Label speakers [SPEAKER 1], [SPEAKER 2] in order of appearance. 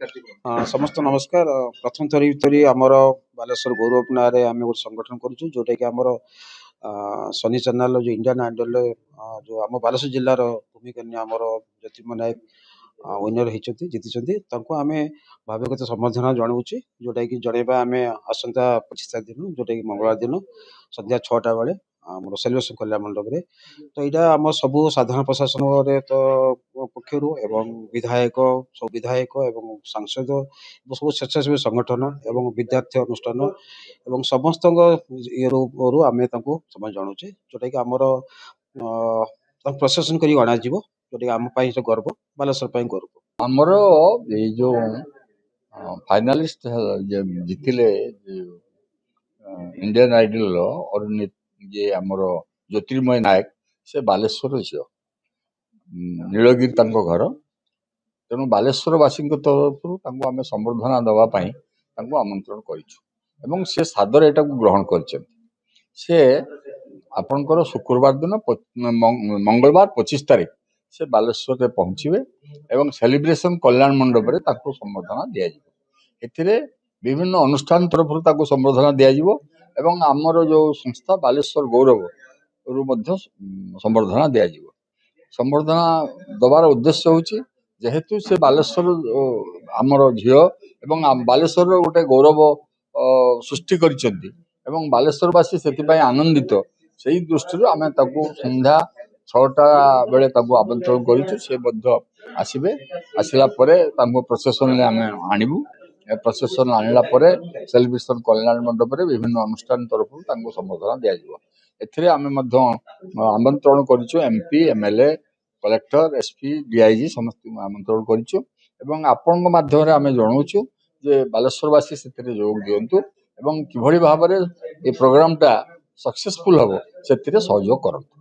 [SPEAKER 1] समस्त नमस्कार। प्रथम थरी आमर बालेश्वर गौरव ना आम गोटे संगठन करुँ जोटा कि आमर सनी चैनल जो इंडियन आइडल जो आम बालेश्वर जिलार भूमिका आमर ज्योतिर्मय नायक विनर होती जीति आम भावगत सम्बर्धना जनाऊँ जोटा कि जनवा आम आसंता 25 तारिख दिन जोटा कि मंगलवार दिन संध्या 6टा बेले आम सेलिब्रेशन कल्याण मंडप रे तो यहाँ आम सबू साधारण प्रशासन तो पक्षर एवं विधायक सब विधायक एवं सांसद सब स्वेच्छासेवी संगठन एवं विद्यार्थी अनुष्ठान एवं समस्त ये आम समय जनाऊे जोटा कि आमर प्रशासन कर अणाज जोटा कि आम गर्व बालेश्वर गर्व
[SPEAKER 2] आमर ये जो फाइनालिस्ट जीतिले इंडियन आइडल और ये आमर ज्योतिर्मय नायक से बालेश्वर झील नीलगिरी घर तेणु बालेश्वरवासी तरफ आम संबर्धना दवापाई आमंत्रण करूँ से सादर यहाँ ग्रहण कर आपणकर शुक्रवार दिन मंगलवार 25 तारिख से बालेश्वर में पहुँचे एवं सेलिब्रेशन कल्याण मंडप रे ताको संबर्धना दिया एथिरे विभिन्न अनुष्ठान तरफ संबर्धना दिया एवं आमर जो संस्था बालेश्वर गौरव रु मध्य संबर्धना दिया संबर्धना दबार उद्देश्य होची जेहेतु से बालेश्वर आमर झील एवं बालेश्वर गोटे गौरव सृष्टि करिसेंती एवं बालेश्वरवासी से आनंदित से दृष्टि आम संध्या 6टा बेले आमंत्रण करूँ आसबे आसला प्रोसेसन आम आणबू प्रोसेसन आणला सेलिब्रेशन कल्याण मंडप रे विभिन्न अनुष्ठान तरफ संबर्धना दिया आम आमंत्रण करूँ MP MLA collector SP DIG समस्त आमंत्रण करूँ आपण माध्यम आम जनाऊँ जे बालेश्वरवासी से जोग दिंतु एवं किभली भाव में ये प्रोग्राम टा सक्सेसफुल हम से सहयोग करते।